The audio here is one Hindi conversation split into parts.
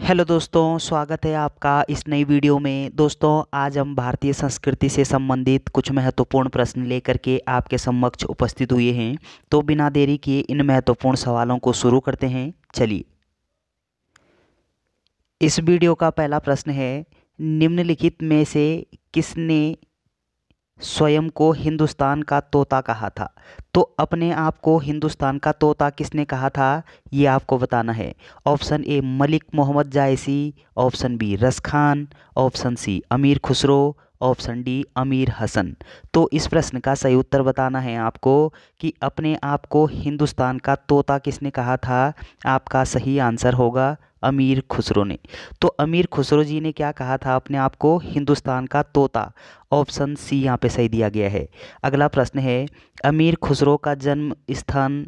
हेलो दोस्तों, स्वागत है आपका इस नई वीडियो में। दोस्तों, आज हम भारतीय संस्कृति से संबंधित कुछ महत्वपूर्ण प्रश्न लेकर के आपके समक्ष उपस्थित हुए हैं। तो बिना देरी किए इन महत्वपूर्ण सवालों को शुरू करते हैं। चलिए, इस वीडियो का पहला प्रश्न है, निम्नलिखित में से किसने स्वयं को हिंदुस्तान का तोता कहा था? तो अपने आप को हिंदुस्तान का तोता किसने कहा था, ये आपको बताना है। Option A Malik Mohammad Jayasi, option B Ras Khan, option C अमीर खुसरो, ऑप्शन डी अमीर हसन। तो इस प्रश्न का सही उत्तर बताना है आपको कि अपने आप को हिंदुस्तान का तोता किसने कहा था। आपका सही आंसर होगा अमीर खुसरो ने। तो अमीर खुसरो जी ने क्या कहा था अपने आप को, हिंदुस्तान का तोता। ऑप्शन सी यहाँ पे सही दिया गया है। अगला प्रश्न है, अमीर खुसरो का जन्म स्थान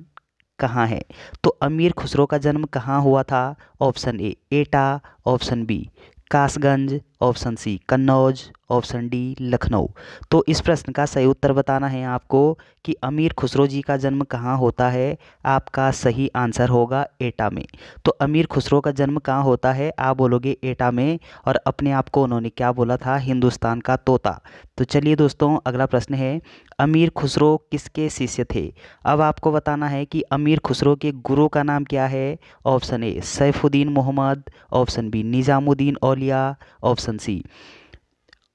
कहाँ है? तो अमीर खुसरो का जन्म कहाँ हुआ था? Option A Etah, option B Kasganj, option C Kannauj, option D Lucknow. तो इस प्रश्न का सही उत्तर बताना है आपको कि अमीर खुसरो जी का जन्म कहाँ होता है। आपका सही आंसर होगा एटा में। तो अमीर खुसरो का जन्म कहाँ होता है, आप बोलोगे एटा में, और अपने आप को उन्होंने क्या बोला था, हिंदुस्तान का तोता। तो चलिए दोस्तों, अगला प्रश्न है, अमीर खुसरो किसके शिष्य थे? अब आपको बताना है कि अमीर खुसरो के गुरु का नाम क्या है। Option A Saifuddin Mohammad, option B Nizamuddin Auliya, option C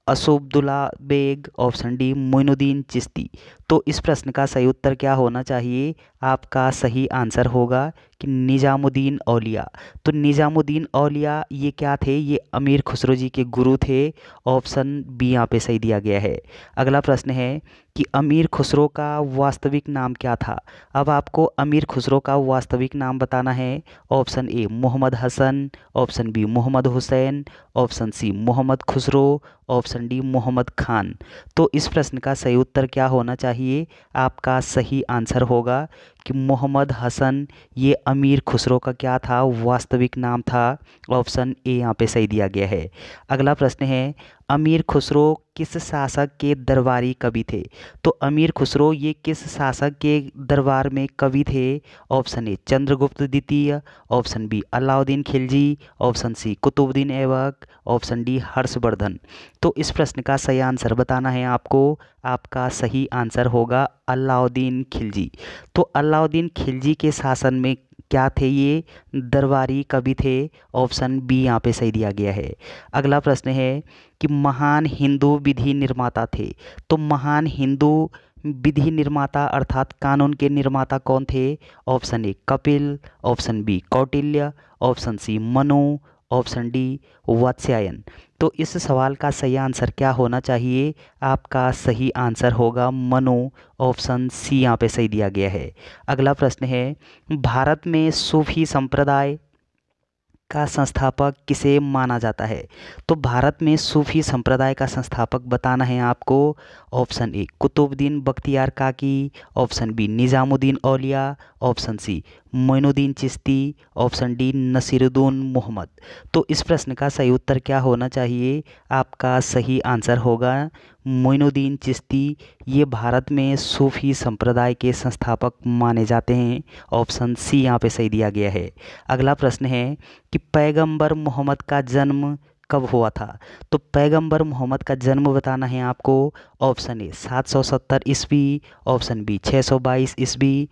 Asubdullah Beg, option D Moinuddin Chishti. तो इस प्रश्न का सही उत्तर क्या होना चाहिए? आपका सही आंसर होगा कि निज़ामुद्दीन औलिया। तो निज़ामुद्दीन औलिया ये क्या थे, ये अमीर खुसरो जी के गुरु थे। ऑप्शन बी यहाँ पे सही दिया गया है। अगला प्रश्न है कि अमीर खुसरो का वास्तविक नाम क्या था? अब आपको अमीर खुसरो का वास्तविक नाम बताना है। Option A Mohammad Hasan, option B Mohammad Hussain, option C Mohammad Khusro, option D Mohammad Khan. तो इस प्रश्न का सही उत्तर क्या होना चाहिए? आपका सही आंसर होगा कि मोहम्मद हसन ये अमीर खुसरो का क्या था, वास्तविक नाम था। ऑप्शन ए यहाँ पे सही दिया गया है। अगला प्रश्न है, अमीर खुसरो किस शासक के दरबारी कवि थे? तो अमीर खुसरो ये किस शासक के दरबार में कवि थे? ऑप्शन ए चंद्रगुप्त द्वितीय, option B Alauddin Khilji, option C Qutubuddin Aibak, option D Harshavardhan. तो इस प्रश्न का सही आंसर बताना है आपको। आपका सही आंसर होगा अलाउद्दीन खिलजी। तो अलाउद्दीन खिलजी के शासन में क्या थे, ये दरबारी कवि थे। ऑप्शन बी यहाँ पे सही दिया गया है। अगला प्रश्न है कि महान हिंदू विधि निर्माता थे। तो महान हिंदू विधि निर्माता अर्थात कानून के निर्माता कौन थे? Option A Kapil, option B Kautilya, option C Manu, option D Vatsyayan. तो इस सवाल का सही आंसर क्या होना चाहिए? आपका सही आंसर होगा मनु। ऑप्शन सी यहाँ पे सही दिया गया है। अगला प्रश्न है, भारत में सूफी संप्रदाय का संस्थापक किसे माना जाता है? तो भारत में सूफी संप्रदाय का संस्थापक बताना है आपको। ऑप्शन ए Qutbuddin Bakhtiyar Kaki, option B Nizamuddin Auliya, option C Moinuddin Chishti, option D Nasiruddin Mohammad. तो इस प्रश्न का सही उत्तर क्या होना चाहिए? आपका सही आंसर होगा मोइनुद्दीन चिश्ती। ये भारत में सूफी संप्रदाय के संस्थापक माने जाते हैं। ऑप्शन सी यहाँ पे सही दिया गया है। अगला प्रश्न है कि पैगंबर मोहम्मद का जन्म कब हुआ था? तो पैगंबर मोहम्मद का जन्म बताना है आपको। ऑप्शन ए 770 ईस्वी, ऑप्शन बी 622 ईस्वी,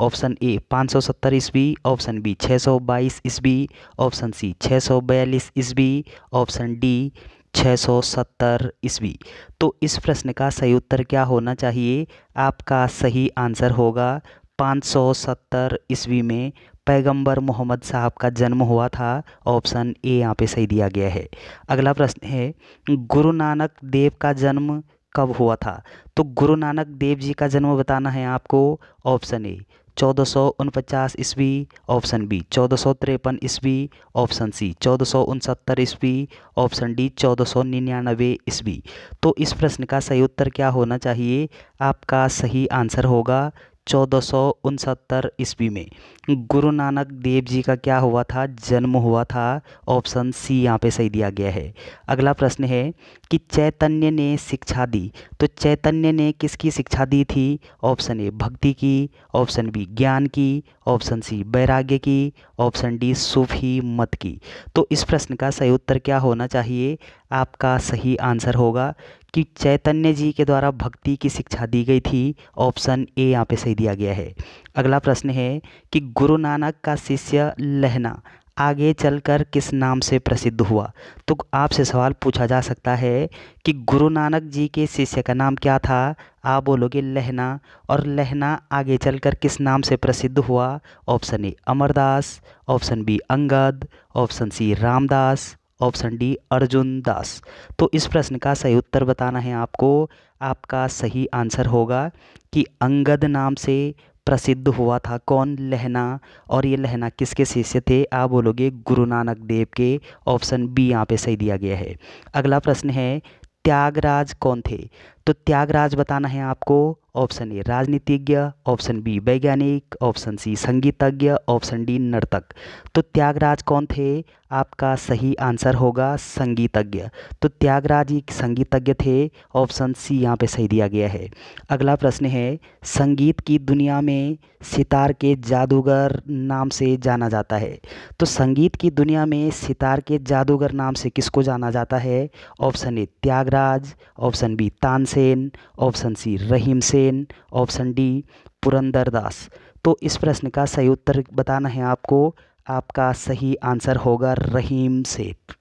ऑप्शन ए 570 ईस्वी, ऑप्शन बी 622 ईस्वी, ऑप्शन सी 642 ईस्वी, ऑप्शन डी 670 ईस्वी। तो इस प्रश्न का सही उत्तर क्या होना चाहिए? आपका सही आंसर होगा 570 ईस्वी में पैगंबर मोहम्मद साहब का जन्म हुआ था। ऑप्शन ए यहाँ पे सही दिया गया है। अगला प्रश्न है, गुरु नानक देव का जन्म कब हुआ था? तो गुरु नानक देव जी का जन्म बताना है आपको। ऑप्शन ए 1449 ईस्वी, ऑप्शन बी 1453 ईस्वी, ऑप्शन सी 1469 ईस्वी, ऑप्शन डी 1499 ईस्वी। तो इस प्रश्न का सही उत्तर क्या होना चाहिए? आपका सही आंसर होगा 1469 ईस्वी में गुरु नानक देव जी का क्या हुआ था, जन्म हुआ था। ऑप्शन सी यहाँ पे सही दिया गया है। अगला प्रश्न है कि चैतन्य ने शिक्षा दी, तो चैतन्य ने किसकी शिक्षा दी थी। ऑप्शन ए भक्ति की, ऑप्शन बी ज्ञान की, ऑप्शन सी वैराग्य की, ऑप्शन डी सूफी मत की। तो इस प्रश्न का सही उत्तर क्या होना चाहिए, आपका सही आंसर होगा कि चैतन्य जी के द्वारा भक्ति की शिक्षा दी गई थी। ऑप्शन ए यहाँ पे सही दिया गया है। अगला प्रश्न है कि गुरु नानक का शिष्य लहना आगे चलकर किस नाम से प्रसिद्ध हुआ। तो आपसे सवाल पूछा जा सकता है कि गुरु नानक जी के शिष्य का नाम क्या था। आप बोलोगे लहना, और लहना आगे चलकर किस नाम से प्रसिद्ध हुआ। Option A Amardas, option B Angad, option C Ramdas, option D Arjun Das. तो इस प्रश्न का सही उत्तर बताना है आपको। आपका सही आंसर होगा कि अंगद नाम से प्रसिद्ध हुआ था कौन, लहना। और ये लहना किसके शिष्य थे, आप बोलोगे गुरु नानक देव के। ऑप्शन बी यहाँ पे सही दिया गया है। अगला प्रश्न है त्यागराज कौन थे। तो त्यागराज बताना है आपको। ऑप्शन ए राजनीतिज्ञ, ऑप्शन बी वैज्ञानिक, ऑप्शन सी संगीतज्ञ, ऑप्शन डी नर्तक। तो त्यागराज कौन थे, आपका सही आंसर होगा संगीतज्ञ। तो त्यागराज एक संगीतज्ञ थे। ऑप्शन सी यहाँ पे सही दिया गया है। अगला प्रश्न है संगीत की दुनिया में सितार के जादूगर नाम से जाना जाता है। तो संगीत की दुनिया में सितार के जादूगर नाम से किसको जाना जाता है। Option A Tyagaraja, option B Tansen, option C Rahim Sen, option D Purandardas. तो इस प्रश्न का सही उत्तर बताना है आपको। आपका सही आंसर होगा रहीम सेन।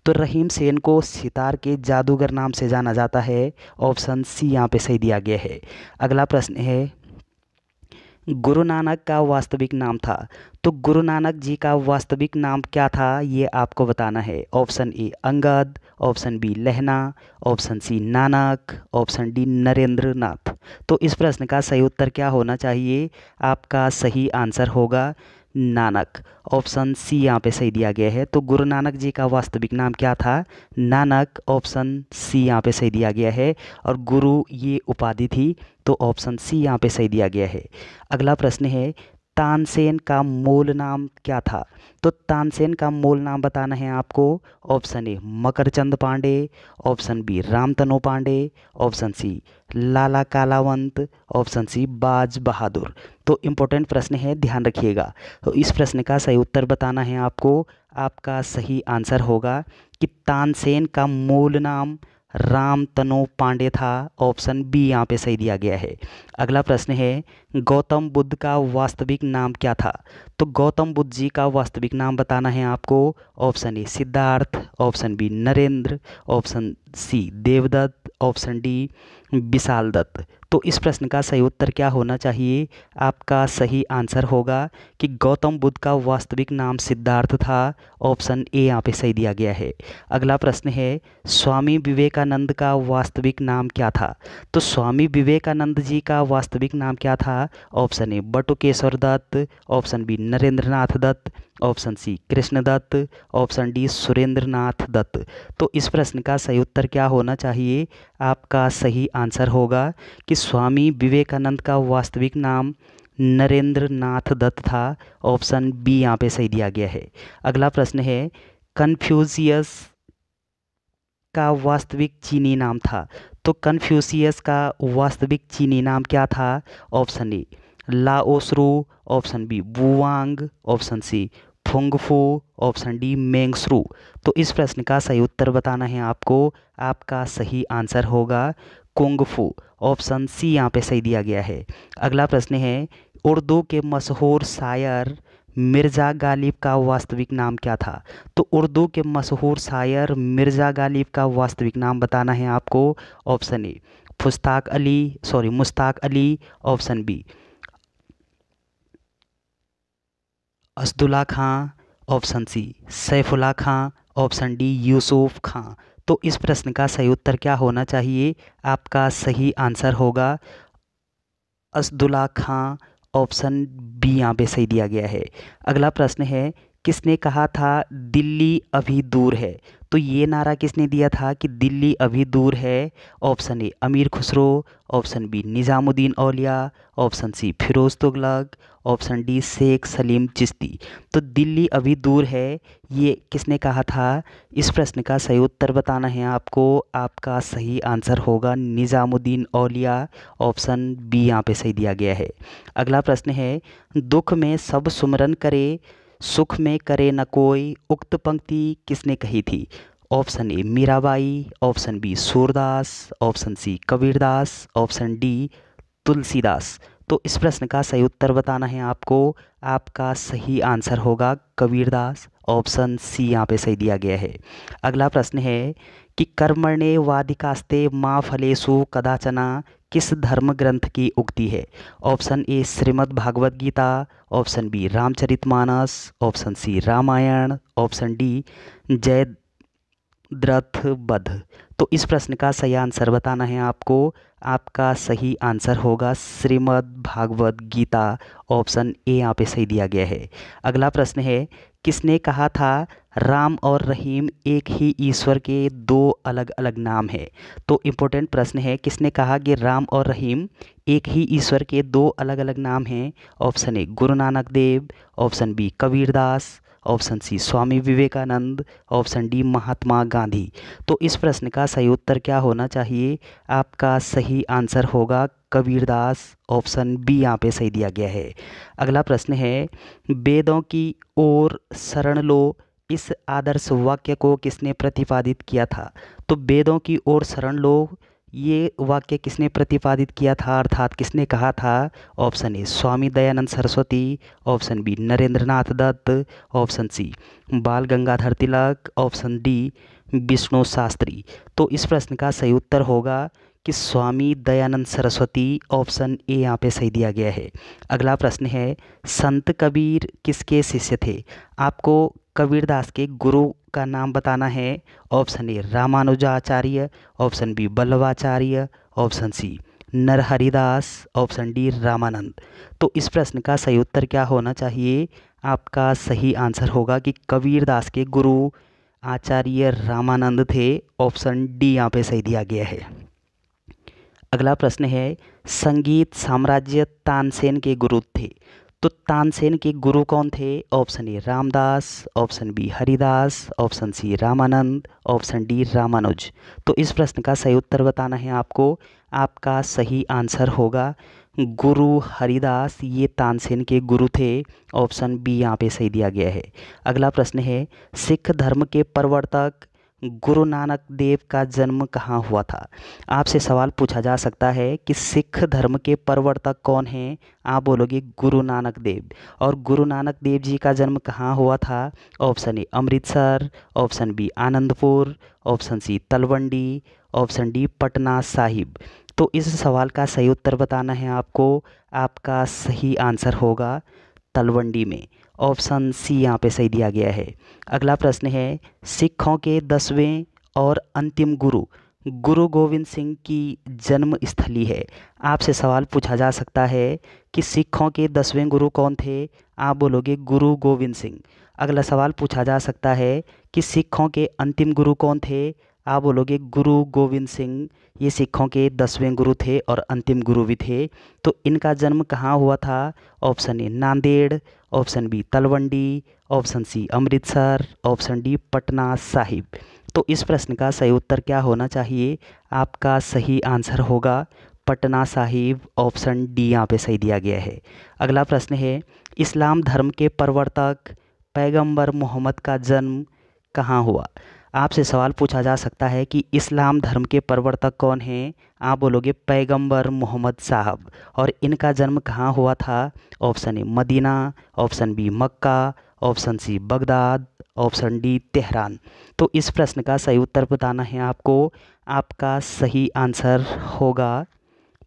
तो रहीम सेन को सितार के जादूगर नाम से जाना जाता है। ऑप्शन सी यहाँ पे सही दिया गया है। अगला प्रश्न है गुरु नानक का वास्तविक नाम था। तो गुरु नानक जी का वास्तविक नाम क्या था, ये आपको बताना है। Option A Angad, option B Lehna, option C Nanak, option D Narendra Nath. तो इस प्रश्न का सही उत्तर क्या होना चाहिए, आपका सही आंसर होगा नानक। ऑप्शन सी यहाँ पे सही दिया गया है। तो गुरु नानक जी का वास्तविक नाम क्या था, नानक। ऑप्शन सी यहाँ पे सही दिया गया है। और गुरु ये उपाधि थी, तो ऑप्शन सी यहाँ पे सही दिया गया है। अगला प्रश्न है तानसेन का मूल नाम क्या था। तो तानसेन का मूल नाम बताना है आपको। Option A Makarchand Pandey, option B Ramtanu Pandey, option C Lala Kalawant, option C Baz Bahadur. तो इम्पोर्टेंट प्रश्न है, ध्यान रखिएगा। तो इस प्रश्न का सही उत्तर बताना है आपको। आपका सही आंसर होगा कि तानसेन का मूल नाम रामतनु पांडे था। ऑप्शन बी यहाँ पे सही दिया गया है। अगला प्रश्न है गौतम बुद्ध का वास्तविक नाम क्या था। तो गौतम बुद्ध जी का वास्तविक नाम बताना है आपको। Option A Siddhartha, option B Narendra, option C Devdatt, option D Vishal Dutt. तो इस प्रश्न का सही उत्तर क्या होना चाहिए, आपका सही आंसर होगा कि गौतम बुद्ध का वास्तविक नाम सिद्धार्थ था। ऑप्शन ए यहाँ पे सही दिया गया है। अगला प्रश्न है स्वामी विवेकानंद का वास्तविक नाम क्या था। तो स्वामी विवेकानंद जी का वास्तविक नाम क्या था। Option A Batukeshwar Dutt, option B Narendra Nath Dutt, option C Krishna Dutt, option D Surendra Nath Dutt. तो इस प्रश्न का सही उत्तर क्या होना चाहिए, आपका सही आंसर होगा कि स्वामी विवेकानंद का वास्तविक नाम नरेंद्र नाथ दत्त था। ऑप्शन बी यहाँ पे सही दिया गया है। अगला प्रश्न है कन्फ्यूशियस का वास्तविक चीनी नाम था। तो कन्फ्यूशियस का वास्तविक चीनी नाम क्या था। Option A Laosru, option B Wuang, option C Fungfu, option D Mengsru. तो इस प्रश्न का सही उत्तर बताना है आपको। आपका सही आंसर होगा कुंगफू। ऑप्शन सी यहाँ पे सही दिया गया है। अगला प्रश्न है उर्दू के मशहूर शायर मिर्ज़ा गालिब का वास्तविक नाम क्या था। तो उर्दू के मशहूर शायर मिर्ज़ा गालिब का वास्तविक नाम बताना है आपको। Option A Mushtaq Ali, option B Asadullah Khan, option C Saifullah Khan, option D Yusuf Khan. तो इस प्रश्न का सही उत्तर क्या होना चाहिए, आपका सही आंसर होगा असदुल्ला खां। ऑप्शन बी यहाँ पे सही दिया गया है। अगला प्रश्न है किसने कहा था दिल्ली अभी दूर है? तो ये नारा किसने दिया था कि दिल्ली अभी दूर है? Option A Amir Khusro, option B Nizamuddin Auliya, option C Firoz Tughlaq, option D Sheikh Salim Chishti. तो दिल्ली अभी दूर है, ये किसने कहा था? इस प्रश्न का सही उत्तर बताना है आपको। आपका सही आंसर होगा निज़ामुद्दीन औलिया, ऑप्शन बी यहाँ पे सही दिया गया है। अगला प्रश्न है, दुख में सब सुमरन करे, सुख में करे न कोई, उक्त पंक्ति किसने कही थी? Option A Mirabai, option B Surdas, option C Kabirdas, option D Tulsidas. तो इस प्रश्न का सही उत्तर बताना है आपको। आपका सही आंसर होगा कबीरदास, ऑप्शन सी यहाँ पे सही दिया गया है। अगला प्रश्न है कि कर्मण्ये वाधिकास्ते माँ फलेषु कदाचना किस धर्म ग्रंथ की उक्ति है? Option A Shrimad Bhagavad Gita, option B Ramcharitmanas, option C Ramayan, option D Jayadrath Vadh. तो इस प्रश्न का सही आंसर बताना है आपको। आपका सही आंसर होगा श्रीमद् भागवत गीता, ऑप्शन ए यहाँ पे सही दिया गया है। अगला प्रश्न है, किसने कहा था राम और रहीम एक ही ईश्वर के दो अलग अलग नाम है? तो इम्पोर्टेंट प्रश्न है, किसने कहा कि राम और रहीम एक ही ईश्वर के दो अलग अलग नाम हैं? Option A Guru Nanak Dev, option B Kabirdas, option C Swami Vivekananda, option D Mahatma Gandhi. तो इस प्रश्न का सही उत्तर क्या होना चाहिए? आपका सही आंसर होगा कबीरदास, ऑप्शन बी यहाँ पे सही दिया गया है। अगला प्रश्न है, वेदों की ओर शरण लो, इस आदर्श वाक्य को किसने प्रतिपादित किया था? तो वेदों की ओर शरण लो, ये वाक्य किसने प्रतिपादित किया था, अर्थात किसने कहा था? Option A Swami Dayanand Saraswati, option B Narendranath Datta, option C Bal Gangadhar Tilak, option D Vishnu Shastri. तो इस प्रश्न का सही उत्तर होगा कि स्वामी दयानंद सरस्वती, ऑप्शन ए यहाँ पे सही दिया गया है। अगला प्रश्न है, संत कबीर किसके शिष्य थे? आपको कबीरदास के गुरु का नाम बताना है। Option A Ramanujacharya, option B Vallabhacharya, option C Narharidas, option D Ramanand. तो इस प्रश्न का सही उत्तर क्या होना चाहिए? आपका सही आंसर होगा कि कबीरदास के गुरु आचार्य रामानंद थे, ऑप्शन डी यहाँ पे सही दिया गया है। अगला प्रश्न है, संगीत साम्राज्य तानसेन के गुरु थे। तो तानसेन के गुरु कौन थे? Option A Ramdas, option B Haridas, option C Ramanand, option D Ramanuj. तो इस प्रश्न का सही उत्तर बताना है आपको। आपका सही आंसर होगा गुरु हरिदास, ये तानसेन के गुरु थे, ऑप्शन बी यहाँ पे सही दिया गया है। अगला प्रश्न है, सिख धर्म के प्रवर्तक गुरु नानक देव का जन्म कहाँ हुआ था? आपसे सवाल पूछा जा सकता है कि सिख धर्म के प्रवर्तक कौन हैं? आप बोलोगे गुरु नानक देव। और गुरु नानक देव जी का जन्म कहाँ हुआ था? Option A Amritsar, option B Anandpur, option C Talwandi, option D Patna Sahib. तो इस सवाल का सही उत्तर बताना है आपको। आपका सही आंसर होगा तलवंडी में, ऑप्शन सी यहाँ पे सही दिया गया है। अगला प्रश्न है, सिखों के 10वें और अंतिम गुरु गुरु गोविंद सिंह की जन्म स्थली है। आपसे सवाल पूछा जा सकता है कि सिखों के 10वें गुरु कौन थे? आप बोलोगे गुरु गोविंद सिंह। अगला सवाल पूछा जा सकता है कि सिखों के अंतिम गुरु कौन थे? आप बोलोगे गुरु गोविंद सिंह, ये सिखों के 10वें गुरु थे और अंतिम गुरु भी थे। तो इनका जन्म कहाँ हुआ था? Option A Nanded, option B Talwandi, option C Amritsar, option D Patna Sahib. तो इस प्रश्न का सही उत्तर क्या होना चाहिए? आपका सही आंसर होगा पटना साहिब, ऑप्शन डी यहाँ पे सही दिया गया है। अगला प्रश्न है, इस्लाम धर्म के प्रवर्तक पैगंबर मोहम्मद का जन्म कहाँ हुआ? आपसे सवाल पूछा जा सकता है कि इस्लाम धर्म के प्रवर्तक कौन हैं? आप बोलोगे पैगंबर मोहम्मद साहब। और इनका जन्म कहाँ हुआ था? Option A Medina, option B Mecca, option C Baghdad, option D Tehran. तो इस प्रश्न का सही उत्तर बताना है आपको। आपका सही आंसर होगा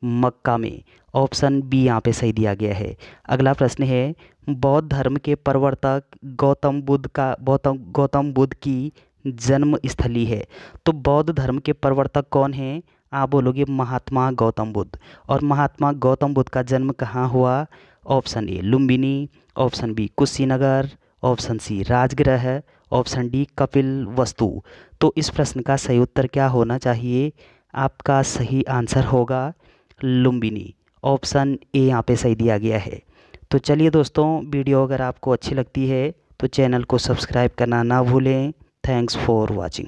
मक्का में, ऑप्शन बी यहाँ पे सही दिया गया है। अगला प्रश्न है, बौद्ध धर्म के प्रवर्तक गौतम बुद्ध की जन्म स्थली है। तो बौद्ध धर्म के प्रवर्तक कौन हैं? आप बोलोगे महात्मा गौतम बुद्ध। और महात्मा गौतम बुद्ध का जन्म कहाँ हुआ? Option A Lumbini, option B Kushinagar, option C Rajgriha, option D Kapilvastu. तो इस प्रश्न का सही उत्तर क्या होना चाहिए? आपका सही आंसर होगा लुम्बिनी। ऑप्शन ए यहाँ पे सही दिया गया है। तो चलिए दोस्तों, वीडियो अगर आपको अच्छी लगती है तो चैनल को सब्सक्राइब करना ना भूलें। Thanks for watching.